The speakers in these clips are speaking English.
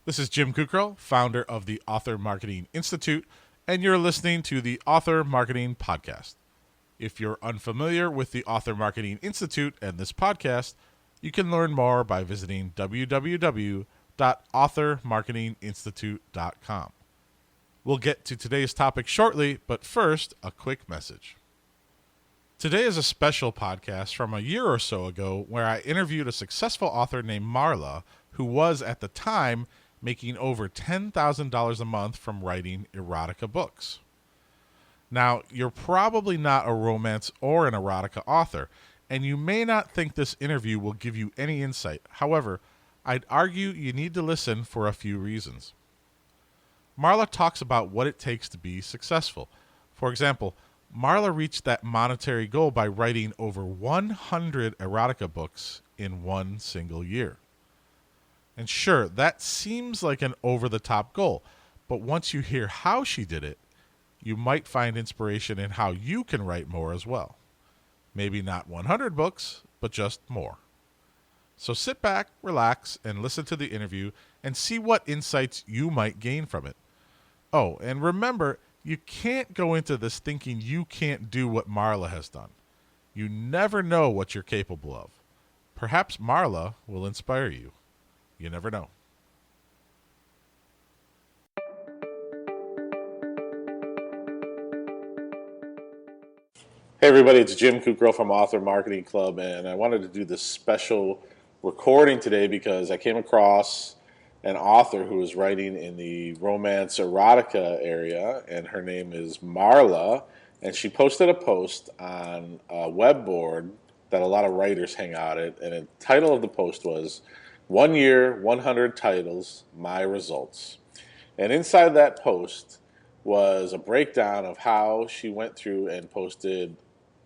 This is Jim Kukrow, founder of the Author Marketing Institute, and you're listening to the Author Marketing Podcast. If you're unfamiliar with the Author Marketing Institute and this podcast, you can learn more by visiting www.authormarketinginstitute.com. We'll get to today's topic shortly, but first, a quick message. Today is a special podcast from a year or so ago where I interviewed a successful author named Marla, who was at the time making over $10,000 a month from writing erotica books. Now, you're probably not a romance or an erotica author, and you may not think this interview will give you any insight. However, I'd argue you need to listen for a few reasons. Marla talks about what it takes to be successful. For example, Marla reached that monetary goal by writing over 100 erotica books in one single year. And sure, that seems like an over-the-top goal, but once you hear how she did it, you might find inspiration in how you can write more as well. Maybe not 100 books, but just more. So sit back, relax, and listen to the interview and see what insights you might gain from it. Oh, and remember, you can't go into this thinking you can't do what Marla has done. You never know what you're capable of. Perhaps Marla will inspire you. You never know. Hey everybody, it's Jim Kukrow from Author Marketing Club, and I wanted to do this special recording today because I came across an author who is writing in the romance erotica area, and her name is Marla, and she posted a post on a web board that a lot of writers hang out at, and the title of the post was 1 year, 100 titles, my results. And inside that post was a breakdown of how she went through and posted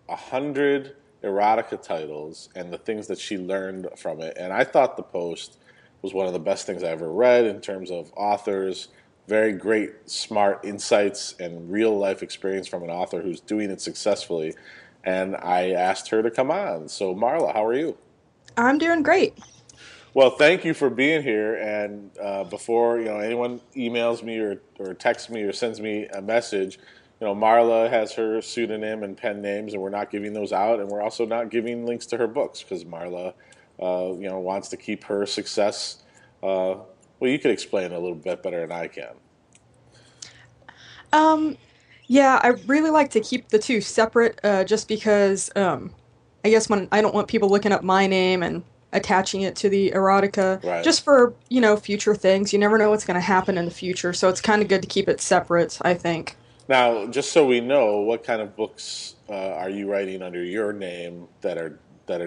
100 erotica titles and the things that she learned from it. And I thought the post was one of the best things I ever read in terms of authors, very great, smart insights and real life experience from an author who's doing it successfully. And I asked her to come on. So Marla, how are you? I'm doing great. Well, thank you for being here. And before anyone emails me or texts me or sends me a message, Marla has her pseudonym and pen names, and we're not giving those out, and we're also not giving links to her books because Marla, wants to keep her success. Well, you could explain it a little bit better than I can. Yeah, I really like to keep the two separate, just because I guess when I don't want people looking up my name and attaching it to the erotica, Right. just for future things. You never know what's going to happen in the future, so it's kind of good to keep it separate, I think. Now, just so we know, what kind of books are you writing under your name that are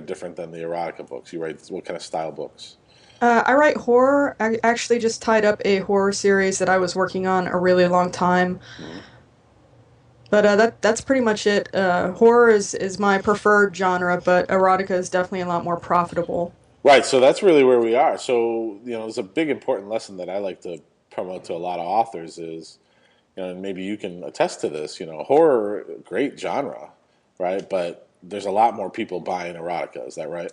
different than the erotica books? You write what kind of style books? I write horror. I actually just tied up a horror series that I was working on a really long time. Mm-hmm. But that's pretty much it. Horror is my preferred genre, but erotica is definitely a lot more profitable. Right, so that's really where we are. So, there's a big important lesson that I like to promote to a lot of authors is, and maybe you can attest to this, horror, great genre, right? But there's a lot more people buying erotica, is that right?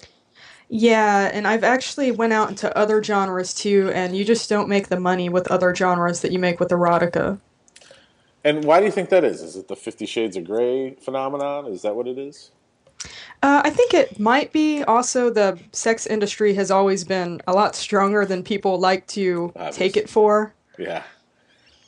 Yeah, and I've actually went out into other genres too, and you just don't make the money with other genres that you make with erotica. And why do you think that is? Is it the 50 Shades of Grey phenomenon? Is that what it is? I think it might be also the sex industry has always been a lot stronger than people like to take Obviously. it for. Yeah.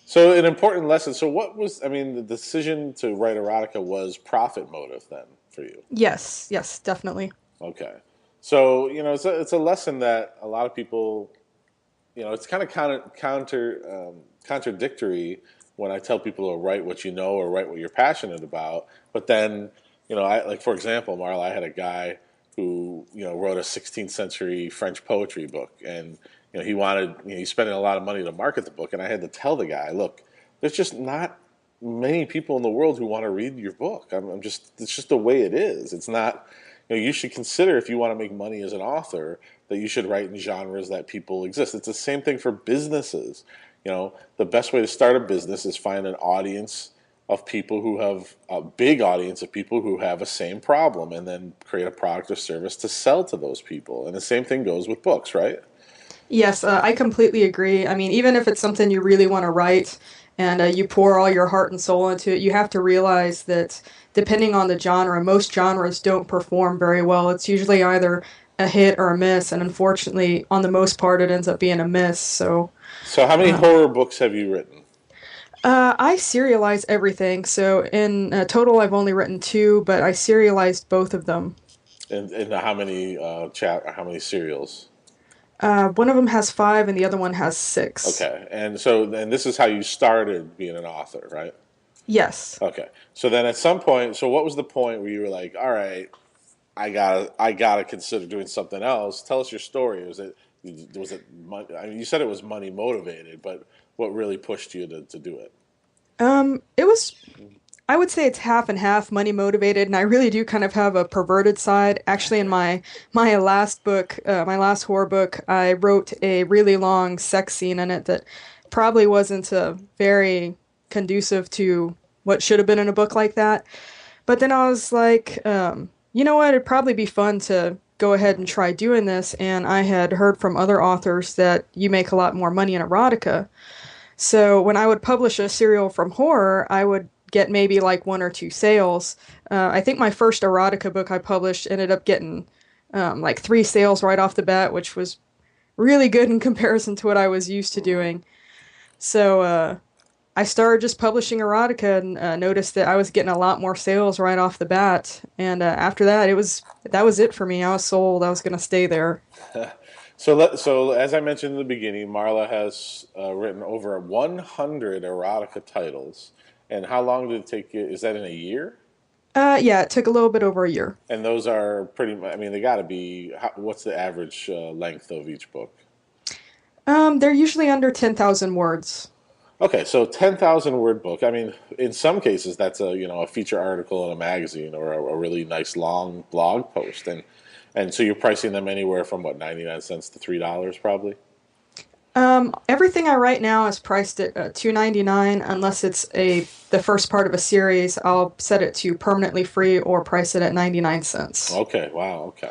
So an important lesson. So the decision to write erotica was profit motive then for you? Yes, yes, definitely. Okay. So, it's a lesson that a lot of people, it's kind of contradictory when I tell people to write what you know or write what you're passionate about. But then, for example, Marla, I had a guy who, wrote a 16th century French poetry book, and he wanted, he's spending a lot of money to market the book, and I had to tell the guy, look, there's just not many people in the world who want to read your book. It's just the way it is. It's not, you should consider if you want to make money as an author that you should write in genres that people exist. It's the same thing for businesses. The best way to start a business is find an audience of people who have a big audience of people who have a same problem, and then create a product or service to sell to those people. And the same thing goes with books, right? Yes, I completely agree. I mean, even if it's something you really want to write and you pour all your heart and soul into it, you have to realize that depending on the genre, most genres don't perform very well. It's usually either a hit or a miss, and unfortunately, on the most part, it ends up being a miss. So, So, how many uh, horror books have you written? I serialize everything. So, in total, I've only written two, but I serialized both of them. And how many how many serials? One of them has five, and the other one has six. Okay, and this is how you started being an author, right? Yes. Okay, so then at some point, so what was the point where you were like, all right, I gotta consider doing something else? Tell us your story. Was it money? I mean, you said it was money motivated, but what really pushed you to do it? It was I would say it's half and half money motivated, and I really do kind of have a perverted side. Actually, in my last book, my last horror book, I wrote a really long sex scene in it that probably wasn't very conducive to what should have been in a book like that. But then I was like, you know what? It'd probably be fun to go ahead and try doing this. And I had heard from other authors that you make a lot more money in erotica. So when I would publish a serial from horror, I would get maybe like one or two sales. I think my first erotica book I published ended up getting like three sales right off the bat, which was really good in comparison to what I was used to doing. So I started just publishing erotica and noticed that I was getting a lot more sales right off the bat. And after that, that was it for me. I was sold. I was gonna stay there. So as I mentioned in the beginning, Marla has written over 100 erotica titles. And how long did it take you? Is that in a year? Yeah, it took a little bit over a year. And those are pretty. I mean, they got to be. What's the average length of each book? They're usually under 10,000 words. Okay, so 10,000 word book. I mean, in some cases, that's a feature article in a magazine or a really nice long blog post, and so you're pricing them anywhere from what 99 cents to $3 probably. Everything I write now is priced at $2.99 unless it's a the first part of a series. I'll set it to permanently free or price it at 99 cents. Okay, wow, okay.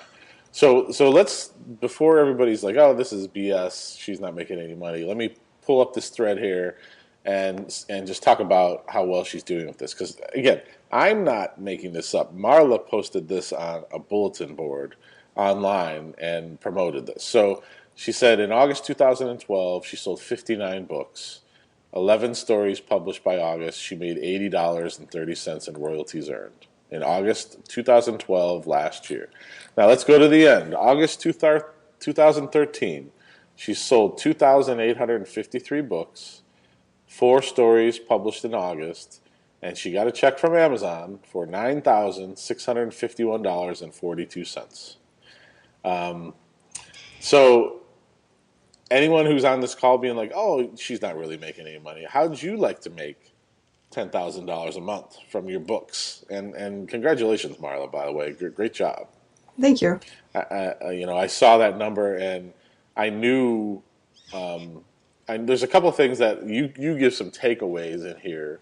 So let's before everybody's like, oh, this is BS. She's not making any money. Let me pull up this thread here, and just talk about how well she's doing with this. Because again, I'm not making this up. Marla posted this on a bulletin board online and promoted this. So she said in August 2012, she sold 59 books. 11 stories published by August. She made $80.30 in royalties earned in August 2012 last year. Now let's go to the end. August 2013, she sold 2,853 books, four stories published in August, and she got a check from Amazon for $9,651.42. So anyone who's on this call being like, "Oh, she's not really making any money," how'd you like to make $10,000 a month from your books? And congratulations, Marla. By the way, great job. Thank you. I saw that number and I knew. And there's a couple of things that you give some takeaways in here,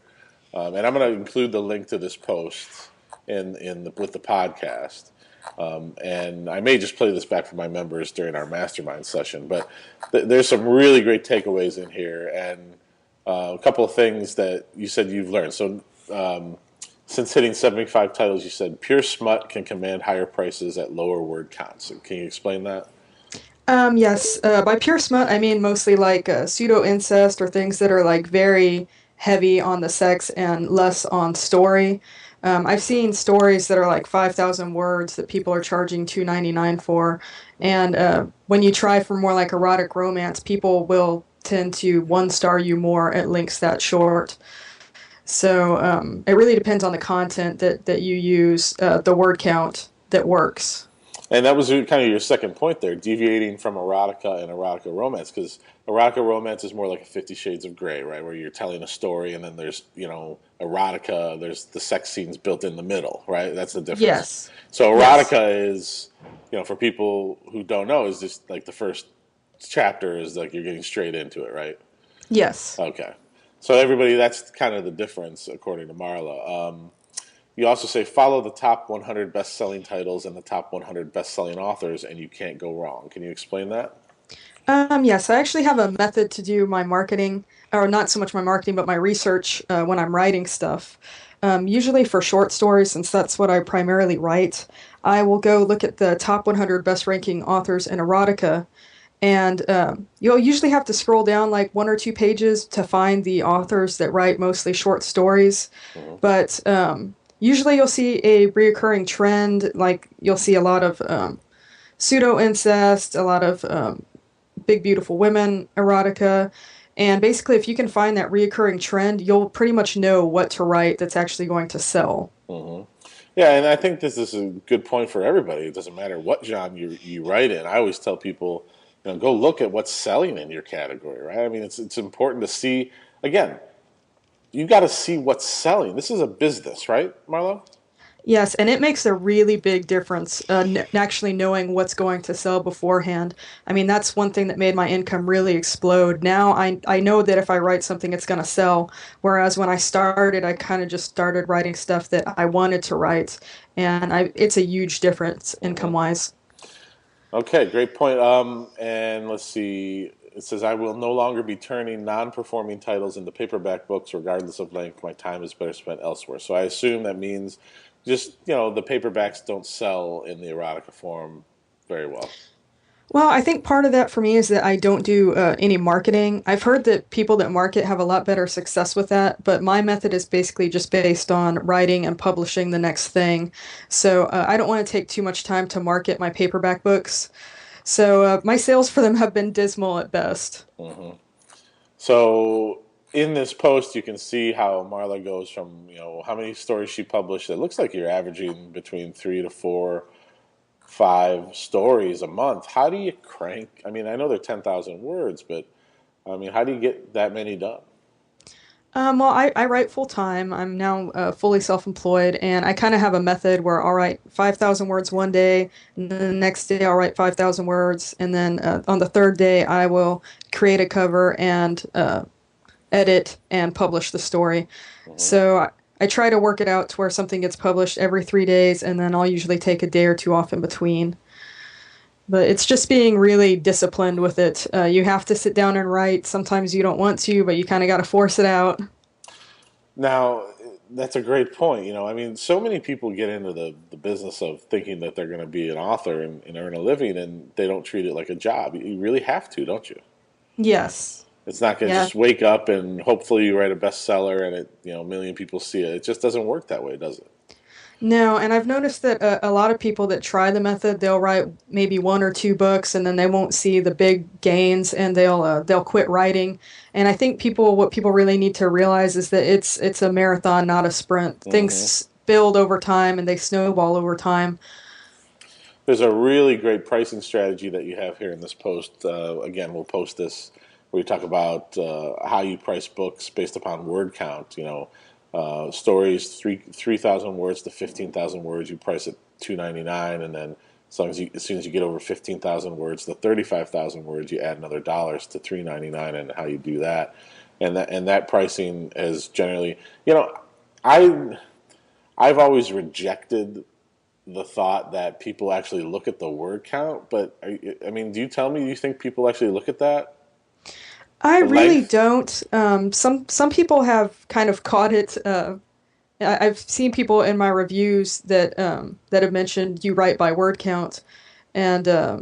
and I'm going to include the link to this post with the podcast. And I may just play this back for my members during our mastermind session, but there's some really great takeaways in here, and a couple of things that you said you've learned. So, since hitting 75 titles, you said pure smut can command higher prices at lower word counts. Can you explain that? Yes, by pure smut, I mean mostly like pseudo incest or things that are like very heavy on the sex and less on story. I've seen stories that are like 5,000 words that people are charging $2.99 for, and when you try for more like erotic romance, people will tend to one star you more at links that short. So it really depends on the content that you use, the word count that works. And that was kind of your second point there, deviating from erotica and erotica romance, because erotica romance is more like a 50 Shades of Grey, right? Where you're telling a story and then there's, erotica, there's the sex scenes built in the middle, right? That's the difference. Yes. So Yes. erotica is, for people who don't know, is just like the first chapter is like you're getting straight into it, right? Yes. Okay. So everybody, that's kind of the difference according to Marla. You also say follow the top 100 best-selling titles and the top 100 best-selling authors, and you can't go wrong. Can you explain that? Yes, I actually have a method to do my marketing, or not so much my marketing, but my research when I'm writing stuff. Usually for short stories, since that's what I primarily write, I will go look at the top 100 best ranking authors in erotica, and you'll usually have to scroll down like one or two pages to find the authors that write mostly short stories. Hmm. But usually you'll see a reoccurring trend, like you'll see a lot of pseudo incest, a lot of big beautiful women erotica, and basically if you can find that reoccurring trend, you'll pretty much know what to write that's actually going to sell. Hmm. Yeah, and I think this is a good point for everybody. It doesn't matter what genre you write in. I always tell people, go look at what's selling in your category, right? I mean, it's important to see. Again, you got to see what's selling. This is a business, right, Marlo? Yes, and it makes a really big difference, actually knowing what's going to sell beforehand. I mean, that's one thing that made my income really explode. Now I know that if I write something, it's going to sell. Whereas when I started, I kind of just started writing stuff that I wanted to write, and it's a huge difference Hmm. income-wise. Okay, great point. And let's see. It says, I will no longer be turning non-performing titles into paperback books, regardless of length. My time is better spent elsewhere. So I assume that means just, the paperbacks don't sell in the erotica form very well. Well, I think part of that for me is that I don't do any marketing. I've heard that people that market have a lot better success with that, but my method is basically just based on writing and publishing the next thing. So I don't want to take too much time to market my paperback books. So my sales for them have been dismal at best. Hmm. So in this post, you can see how Marla goes from, how many stories she published. It looks like you're averaging between 3 to 4, 5 stories a month. How do you crank? I mean, I know they're 10,000 words, but I mean, how do you get that many done? Well, I write full time. I'm now fully self-employed, and I kind of have a method where I'll write 5,000 words one day, and then the next day I'll write 5,000 words, and then on the third day I will create a cover and edit and publish the story. Hmm. So I try to work it out to where something gets published every 3 days, and then I'll usually take a day or two off in between. But it's just being really disciplined with it. You have to sit down and write. Sometimes you don't want to, but you kind of got to force it out. Now, that's a great point. I mean, so many people get into the business of thinking that they're going to be an author and earn a living, and they don't treat it like a job. You really have to, don't you? Yes. It's not going to Yeah. just wake up and hopefully you write a bestseller and a million people see it. It just doesn't work that way, does it? No, and I've noticed that a lot of people that try the method, they'll write maybe one or two books, and then they won't see the big gains, and they'll quit writing. And I think what people really need to realize is that it's a marathon, not a sprint. Hmm. Things build over time, and they snowball over time. There's a really great pricing strategy that you have here in this post. Again, we'll post this where you talk about how you price books based upon word count. Stories 3,000 words to 15,000 words, you price it $2.99, and then as soon as you get over 15,000 words to 35,000 words, you add another dollars to $3.99, and how you do that, and that pricing is generally, I I've always rejected the thought that people actually look at the word count, but I mean, do you tell me you think people actually look at that? I The really length? don't. Some people have kind of caught it. I've seen people in my reviews that have mentioned you write by word count, and I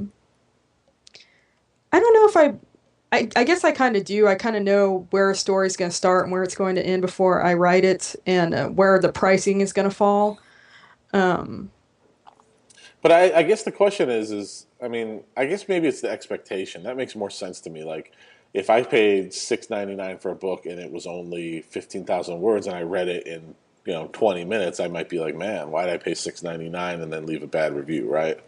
don't know if I guess I kind of do. I kind of know where a story's going to start and where it's going to end before I write it, and where the pricing is going to fall. Um, But I guess the question is, I mean, I guess maybe it's the expectation. That makes more sense to me. Like, if I paid $6.99 for a book and it was only 15,000 words and I read it in 20 minutes, I might be like, man, why did I pay $6.99 and then leave a bad review, right?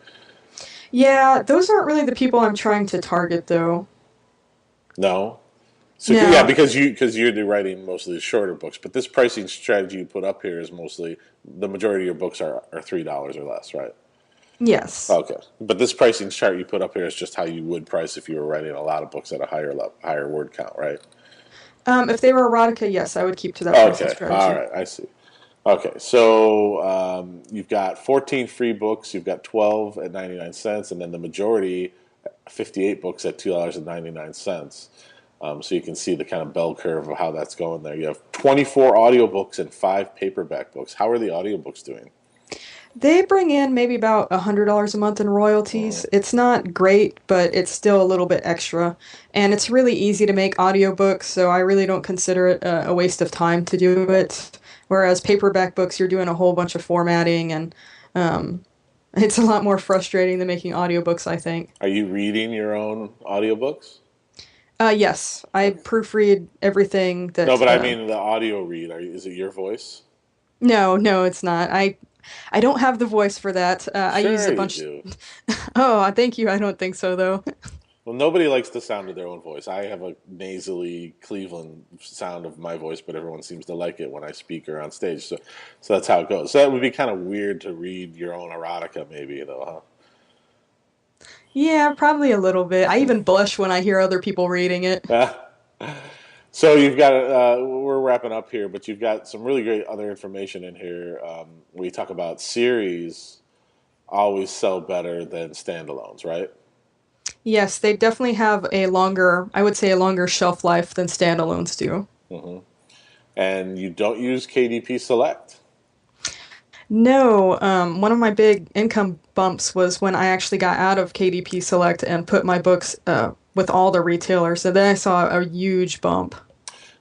yeah, those aren't really the people I'm trying to target, though. No. So yeah, No, because you're writing mostly the shorter books, but this pricing strategy you put up here is mostly the majority of your books are $3 or less, right? yes. Okay, but this pricing chart you put up here is just how you would price if you were writing a lot of books at a higher level, higher word count, right? If they were erotica, yes, I would keep to that pricing Okay, all strategy. right, I see. Okay, so you've got 14 free books, you've got 12 at 99 cents, and then the majority 58 books at $2.99. So you can see the kind of bell curve of how that's going there. You have 24 audiobooks and 5 paperback books. How are the audiobooks doing? They bring in maybe about $100 a month in royalties. It's not great, but it's still a little bit extra. And it's really easy to make audiobooks, so I really don't consider it a waste of time to do it. Whereas paperback books, you're doing a whole bunch of formatting, and it's a lot more frustrating than making audiobooks, I think. Are you reading your own audiobooks? Yes, I proofread everything No, that. but I mean the audio read. Is it your voice? No, no, it's not. I don't have the voice for that. I use Sure a you bunch. do. Oh, thank you. I don't think so, though. Well, nobody likes the sound of their own voice. I have a nasally Cleveland sound of my voice, but everyone seems to like it when I speak or on stage. So that's how it goes. So that would be kind of weird to read your own erotica, maybe, though, Yeah, probably a little bit. I even blush when I hear other people reading it. huh? So you've got, we're wrapping up here, but you've got some really great other information in here where you talk about series always sell better than standalones, right? Yes, they definitely have a longer, I would say a longer shelf life than standalones do. And you don't use KDP Select. No, one of my big income bumps was when I actually got out of KDP Select and put my books with all the retailers. And then I saw a huge bump.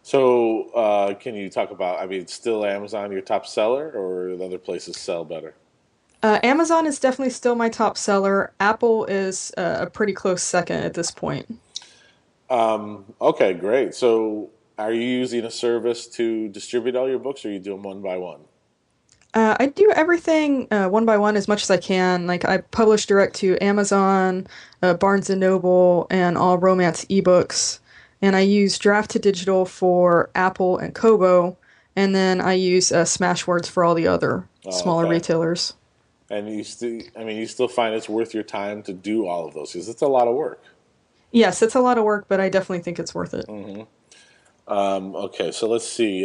So can you talk about, I mean, still Amazon your top seller or the other places sell better? Amazon is definitely still my top seller. Apple is a pretty close second at this point. Okay, great. So are you using a service to distribute all your books or are you doing one by one? I do everything one by one as much as I can. Like I publish direct to Amazon, Barnes and Noble, and all romance ebooks. And I use Draft to Digital for Apple and Kobo, and then I use Smashwords for all the other Oh, smaller okay. retailers. And you still, I mean, you still find it's worth your time to do all of those because it's a lot of work. Yes, it's a lot of work, but I definitely think it's worth it. Okay, so let's see.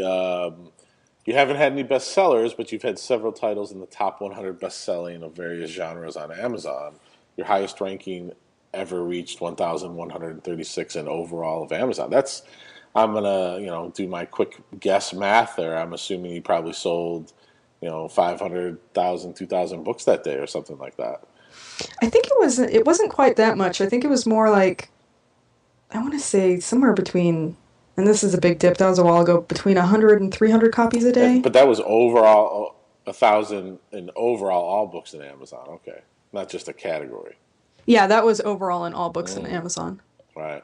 You haven't had any bestsellers, but you've had several titles in the top 100 best-selling of various genres on Amazon. Your highest ranking ever reached 1,136 in overall of Amazon. That's, I'm gonna, do my quick guess math there. I'm assuming you probably sold, 500,000, 2,000 books that day or something like that. I think it wasn't quite that much. I think it was more like I want to say somewhere between, and this is a big dip. That was a while ago. Between 100 and 300 copies a day. But that was overall 1,000 in overall all books in Amazon. Okay, not just a category. Yeah, that was overall in all books on Amazon. Right.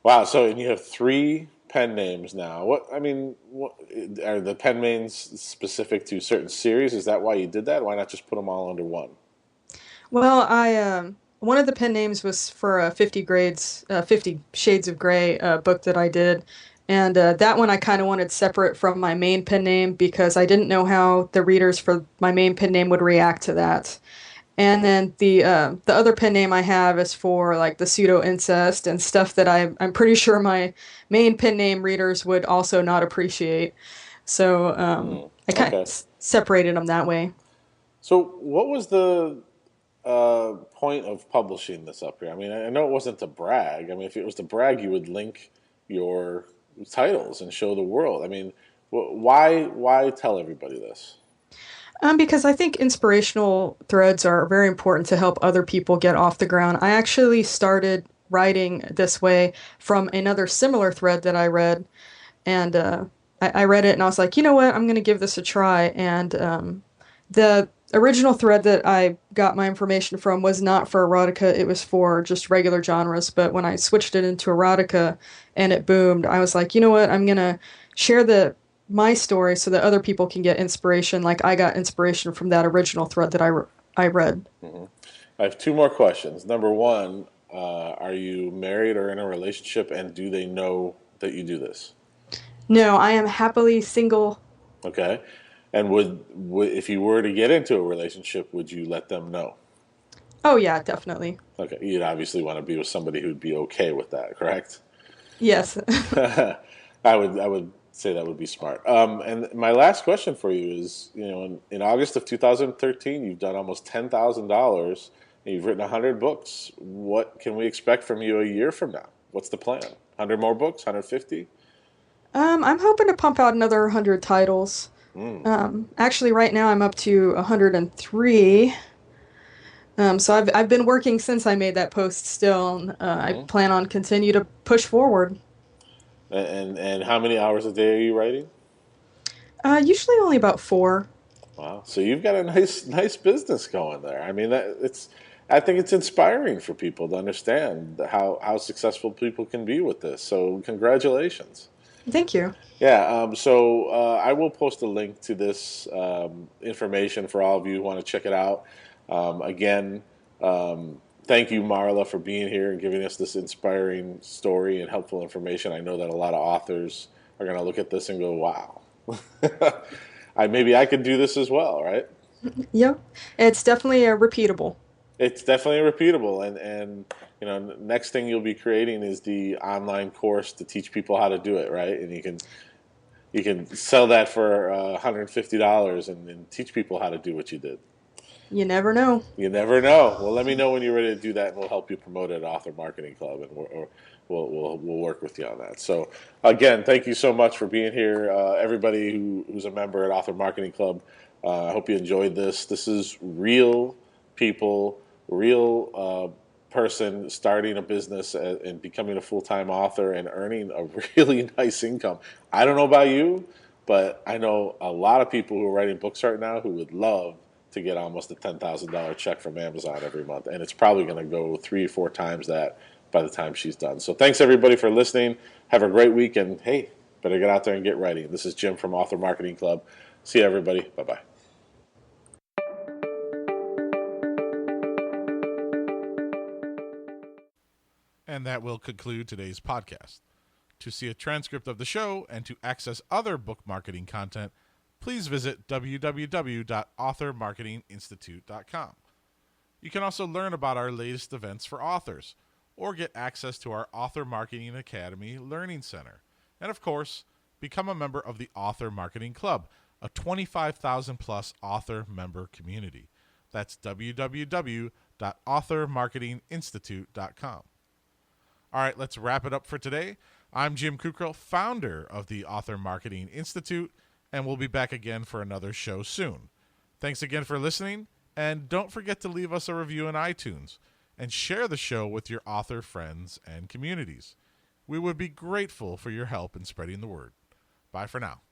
Wow. So and you have 3 pen names now. What are the pen names specific to certain series? Is that why you did that? Why not just put them all under one? Well, I one of the pen names was for 50 Shades of Grey book that I did, and that one I kind of wanted separate from my main pen name because I didn't know how the readers for my main pen name would react to that. And then the other pen name I have is for like the pseudo incest and stuff that I'm pretty sure my main pen name readers would also not appreciate. So I kind Okay. of separated them that way. So what was the point of publishing this up here? I mean, I know it wasn't to brag. I mean, if it was to brag, you would link your titles and show the world. I mean, why tell everybody this? Because I think inspirational threads are very important to help other people get off the ground. I actually started writing this way from another similar thread that I read, and I read it and I was like, you know what, I'm going to give this a try. And the original thread that I got my information from was not for erotica, it was for just regular genres. But when I switched it into erotica and it boomed, I was like, you know what, I'm going to share my story so that other people can get inspiration like I got inspiration from that original thread that I read. I have 2 more questions. Number one, are you married or in a relationship, and do they know that you do this? No, I am happily single. Okay, and would if you were to get into a relationship, would you let them know? Oh, yeah, definitely. Okay, you'd obviously want to be with somebody who'd be okay with that, correct? Yes. I would say that would be smart. And my last question for you is, in August of 2013, you've done almost $10,000 You've written 100 books. What can we expect from you a year from now? What's the plan? 100 more books? 150? I'm hoping to pump out another 100 titles. Actually, right now I'm up to 103. So I've been working since I made that post still. And, I plan on continue to push forward. And how many hours a day are you writing? Usually only about 4. Wow. So you've got a nice business going there. I mean, I think it's inspiring for people to understand how successful people can be with this. So congratulations. Thank you. Yeah. So I will post a link to this information for all of you who want to check it out. Again, thank you, Marla, for being here and giving us this inspiring story and helpful information. I know that a lot of authors are going to look at this and go, "Wow, maybe I could do this as well." Right? Yep. It's definitely repeatable. It's definitely repeatable, and next thing you'll be creating is the online course to teach people how to do it, right? And you can sell that for $150 and teach people how to do what you did. You never know. You never know. Well, let me know when you're ready to do that, and we'll help you promote it at Author Marketing Club, and we'll work with you on that. So, again, thank you so much for being here, everybody who's a member at Author Marketing Club. I hope you enjoyed this. This is real people, real person starting a business and becoming a full-time author and earning a really nice income. I don't know about you, but I know a lot of people who are writing books right now who would love to get almost a $10,000 check from Amazon every month. And it's probably going to go 3 or 4 times that by the time she's done. So thanks, everybody, for listening. Have a great week. And, hey, better get out there and get writing. This is Jim from Author Marketing Club. See you, everybody. Bye-bye. And that will conclude today's podcast. To see a transcript of the show and to access other book marketing content, please visit www.authormarketinginstitute.com. You can also learn about our latest events for authors or get access to our Author Marketing Academy Learning Center. And of course, become a member of the Author Marketing Club, a 25,000 plus author member community. That's www.authormarketinginstitute.com. All right, let's wrap it up for today. I'm Jim Kukral, founder of the Author Marketing Institute, and we'll be back again for another show soon. Thanks again for listening, and don't forget to leave us a review in iTunes and share the show with your author friends and communities. We would be grateful for your help in spreading the word. Bye for now.